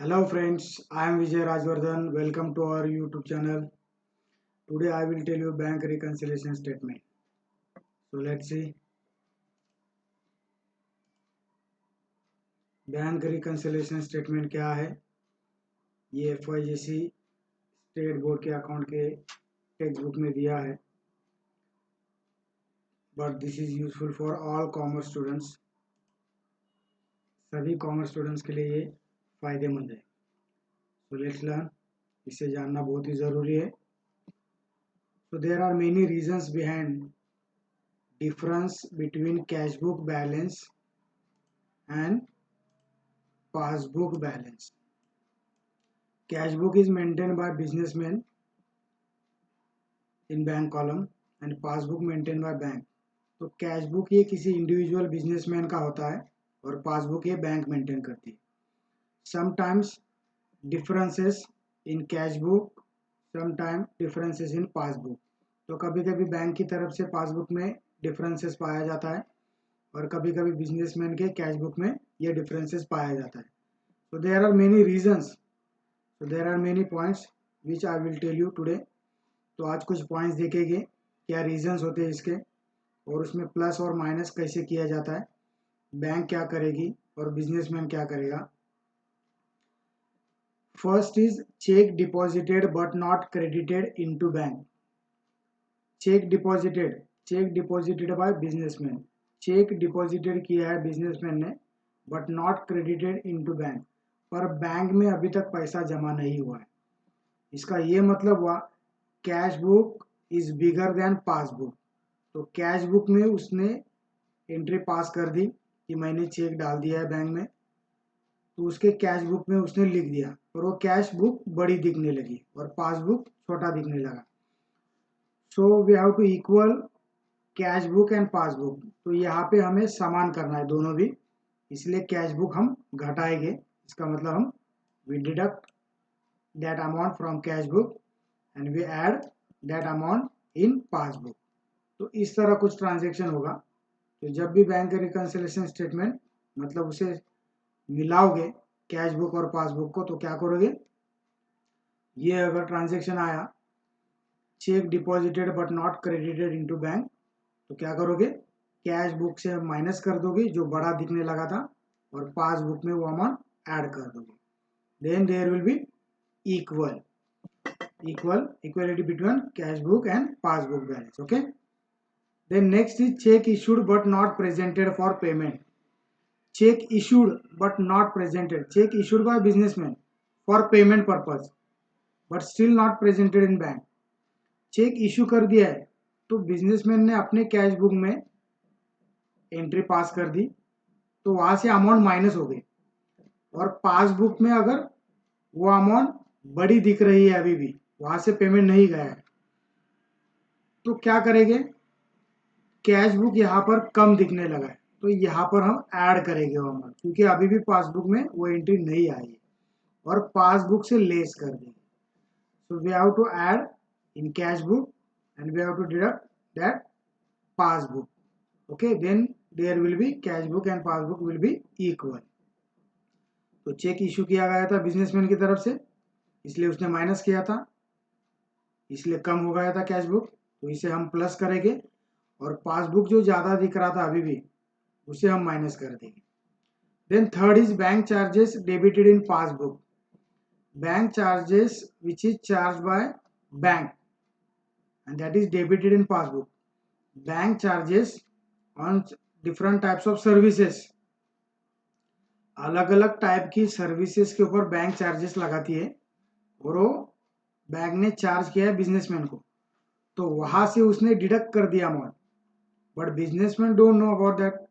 Hello friends, I am Vijay Rajwardhan. Welcome to our YouTube channel. Today I will tell you bank reconciliation statement. So let's see. Bank reconciliation statement क्या है? ये FYGC state board के account के text book में दिया है, but this is useful for all commerce students. सभी commerce students के लिए ये फायदेमंद है। So let's learn. इसे जानना बहुत ही ज़रूरी है। So there are many reasons behind difference between cash book balance and passbook balance. Cash book is maintained by businessmen in bank column and passbook maintained by bank. तो cash book ये किसी individual businessman का होता है और passbook ये bank maintain करती है। Sometimes differences in cash book, sometime differences in passbook. तो कभी कभी बैंक की तरफ से पासबुक में डिफरेंसेस पाया जाता है और कभी कभी बिजनेसमैन के कैश बुक में ये डिफरेंसेस पाया जाता है। So there are many reasons. So there are many points which I will tell you today. तो आज कुछ पॉइंट्स देखेंगे क्या रीजंस होते हैं इसके, और उसमें प्लस और माइनस कैसे किया जाता है, बैंक क्या करेगी और बिजनेसमैन क्या करेगा। First is cheque deposited but not credited into bank. Check deposited by businessman. Check deposited किया है बिजनेसमैन ने but not credited into bank, पर बैंक में अभी तक पैसा जमा नहीं हुआ है। इसका ये मतलब हुआ cash book is bigger than passbook. तो कैश बुक में उसने एंट्री पास कर दी कि मैंने चेक डाल दिया है बैंक में, तो उसके कैश बुक में उसने लिख दिया और वो कैश बुक बड़ी दिखने लगी और पासबुक छोटा दिखने लगा। So we have to equal cash book and passbook. तो यहाँ पे हमें समान करना है दोनों भी, इसलिए कैश बुक हम घटाएंगे। इसका मतलब हम we deduct that amount from cash book and we add that amount in passbook. तो इस तरह कुछ ट्रांजेक्शन होगा। तो जब भी बैंक रिकंसिलिएशन स्टेटमेंट मतलब उसे मिलाओगे कैश बुक और पासबुक को, तो क्या करोगे, ये अगर ट्रांजेक्शन आया check deposited but not credited into bank, तो क्या करोगे, कैश बुक से माइनस कर दोगे जो बड़ा दिखने लगा था और पासबुक में वो अमाउंट ऐड कर दोगे। Then there will be equality between cash book and passbook balance. Okay, then next is cheque issued but not presented for payment. Cheque issued but not presented, cheque issued by businessman for payment purpose but still not presented in bank. Cheque issue कर दिया है तो businessman ने अपने cash book में entry pass कर दी, तो वहां से अमाउंट माइनस हो गई और पासबुक में अगर वो अमाउंट बड़ी दिख रही है अभी भी, वहां से पेमेंट नहीं गया है, तो क्या करेंगे, कैश बुक यहाँ पर कम दिखने लगा है तो यहाँ पर हम ऐड करेंगे वो अमाउंट, क्योंकि अभी भी पासबुक में वो एंट्री नहीं आई है और पासबुक से लेस कर देंगे। So we have to add in cash book and we have to deduct that passbook. Okay, then there will be cash book and passbook will be equal. तो cheque issue किया गया था businessman की तरफ से, इसलिए उसने माइनस किया था, इसलिए कम हो गया था कैश बुक, तो इसे हम प्लस करेंगे और पासबुक जो ज़्यादा दिख रहा था अभी भी उसे हम माइनस कर देंगे। Then third is bank charges debited in passbook. Bank charges which is charge by bank and that is debited in passbook. Bank charges on different types of services, अलग अलग टाइप की सर्विसेज के ऊपर bank charges लगाती है और वो bank ने चार्ज किया है बिजनेसमैन को, तो वहां से उसने डिडक्ट कर दिया amount, but businessman don't know about that,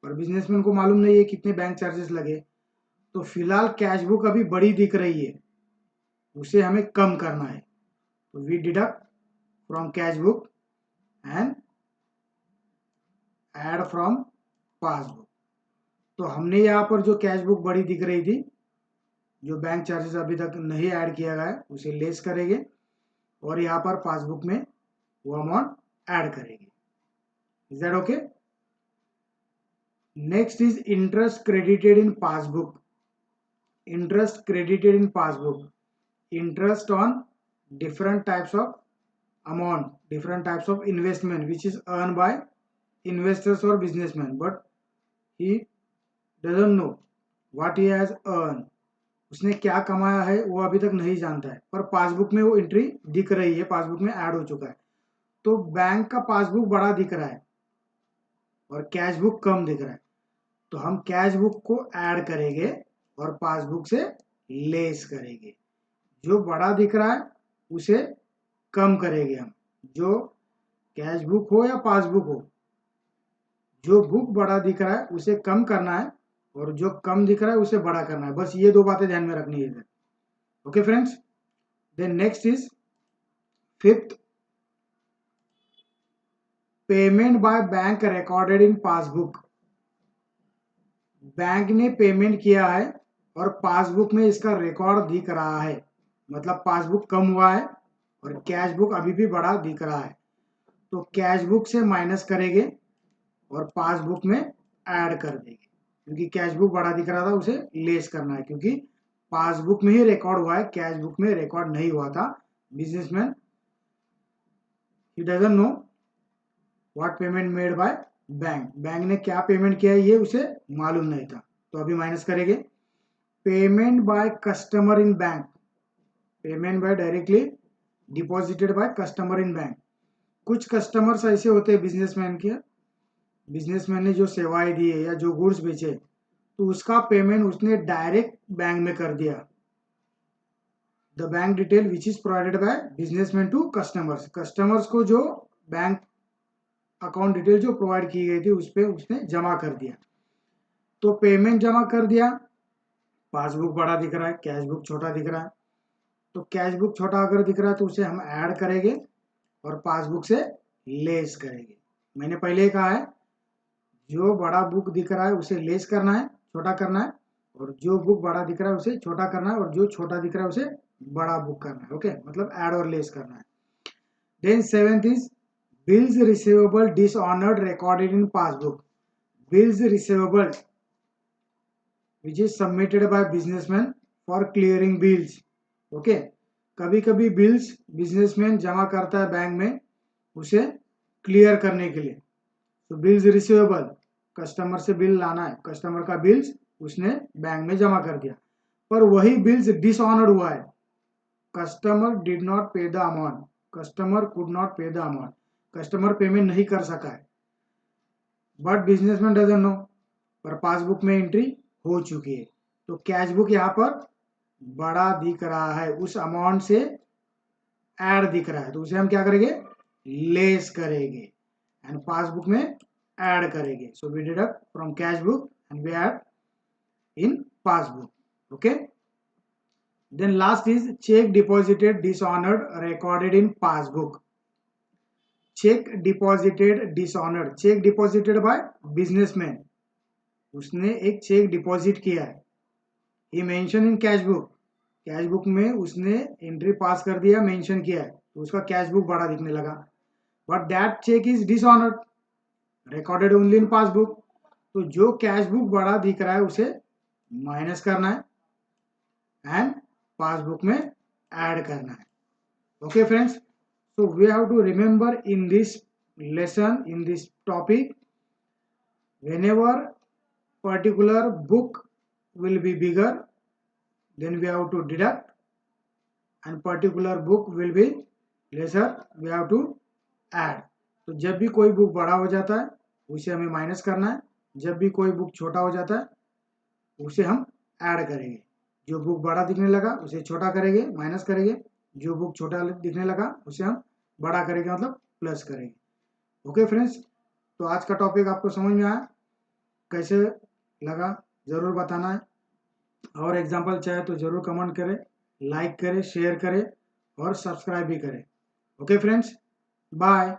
और बिजनेसमैन को मालूम नहीं है कितने बैंक चार्जेस लगे। तो फिलहाल कैश बुक अभी बड़ी दिख रही है, उसे हमें कम करना है, तो we deduct from cash book and add from passbook. तो हमने यहाँ पर जो कैश बुक बड़ी दिख रही थी, जो बैंक चार्जेस अभी तक नहीं ऐड किया गया है, उसे लेस करेंगे और यहाँ पर पासबुक में वो अमाउंट ऐड करेंगे। Is that okay? Next is interest credited in passbook. interest credited in passbook, interest on different types of amount, different types of investment which is earned by investors or businessmen, but he doesn't know what he has earned. उसने क्या कमाया है वो अभी तक नहीं जानता है, पर पासबुक में वो एंट्री दिख रही है, पासबुक में ऐड हो चुका है। तो बैंक का पासबुक बड़ा दिख रहा है और कैश बुक कम दिख रहा है, तो हम कैश बुक को ऐड करेंगे और पासबुक से लेस करेंगे। जो बड़ा दिख रहा है उसे कम करेंगे हम, जो कैश बुक हो या पासबुक हो, जो बुक बड़ा दिख रहा है उसे कम करना है और जो कम दिख रहा है उसे बड़ा करना है। बस ये दो बातें ध्यान में रखनी है। Okay friends, then next is fifth, payment by bank recorded in passbook. Bank ने पेमेंट किया है और पासबुक में इसका रिकॉर्ड दिख रहा है, मतलब पासबुक कम हुआ है और कैश बुक अभी भी बड़ा दिख रहा है। तो कैश बुक से माइनस करेंगे और पासबुक में ऐड कर देंगे, क्योंकि कैश बुक बड़ा दिख रहा था उसे लेस करना है, क्योंकि पासबुक में ही रिकॉर्ड हुआ है, कैश बुक में रिकॉर्ड नहीं हुआ था। Businessman he doesn't know what payment made by bank, bank ने क्या पेमेंट किया है ये उसे मालूम नहीं था। तो अभी माइनस करेंगे। Payment by customer in bank, payment by directly deposited by customer in bank. कुछ कस्टमर्स ऐसे होते हैं बिजनेसमैन के, बिजनेसमैन ने जो सेवाएं दी है या जो गुड्स बेचे तो उसका पेमेंट उसने डायरेक्ट बैंक में कर दिया। The bank detail which is provided by businessman to customers, customers को जो बैंक अकाउंट डिटेल जो प्रोवाइड की गई थी उस पर उसने जमा कर दिया। तो पेमेंट जमा कर दिया, पासबुक बड़ा दिख रहा है, कैश बुक छोटा दिख रहा है। तो कैश बुक छोटा अगर दिख रहा है तो उसे हम ऐड करेंगे और पासबुक से लेस करेंगे। मैंने पहले कहा है जो बड़ा बुक दिख रहा है उसे लेस करना है, छोटा करना है, और जो बुक बड़ा दिख रहा है उसे छोटा करना है, और जो छोटा दिख रहा है उसे बड़ा बुक करना है। ओके, मतलब ऐड और लेस करना है। Then seventh is bills receivable dishonoured recorded in passbook. Bills receivable which is submitted by businessman for clearing bills. Okay, कभी कभी बिल्स बिजनेसमैन जमा करता है बैंक में उसे क्लियर करने के लिए। तो बिल्स रिसीवेबल, कस्टमर से बिल लाना है, कस्टमर का बिल्स उसने बैंक में जमा कर दिया, पर वही बिल्स डिसऑनर्ड हुआ है। कस्टमर डिड नॉट पे the amount, customer could not पे द अमाउंट, कस्टमर पेमेंट नहीं कर सका है, बट बिजनेसमैन डजंट नो, पर पासबुक में एंट्री हो चुकी है। तो कैश बुक यहाँ पर बड़ा दिख रहा है, उस अमाउंट से ऐड दिख रहा है, तो उसे हम क्या करेंगे, लेस करेंगे एंड पासबुक में ऐड करेंगे। So we deduct from cash book and we add in passbook. Okay, then last is cheque deposited dishonoured recorded in passbook. Cheque deposited dishonoured, cheque deposited by businessman, उसने एक cheque deposit किया है, he mention in cash book, cash book में उसने entry pass कर दिया, mention किया है, तो उसका कैश बुक बड़ा दिखने लगा, but that cheque is dishonoured recorded only in passbook. तो जो कैश बुक बड़ा दिख रहा है उसे माइनस करना है एंड पासबुक में ऐड करना है। Okay friends, so we have to remember in this lesson, in this topic, whenever particular book will be bigger, then we have to deduct, and particular book will be lesser, we have to add. तो जब भी कोई book बड़ा हो जाता है उसे हमें माइनस करना है, जब भी कोई बुक छोटा हो जाता है उसे हम ऐड करेंगे। जो बुक बड़ा दिखने लगा उसे छोटा करेंगे, माइनस करेंगे, जो बुक छोटा दिखने लगा उसे हम बड़ा करेंगे, मतलब प्लस करेंगे। ओके फ्रेंड्स, तो आज का टॉपिक आपको समझ में आया, कैसे लगा ज़रूर बताना है, और एग्जाम्पल चाहे तो ज़रूर कमेंट करें, लाइक करें, शेयर करें और सब्सक्राइब भी करें। Okay friends, bye.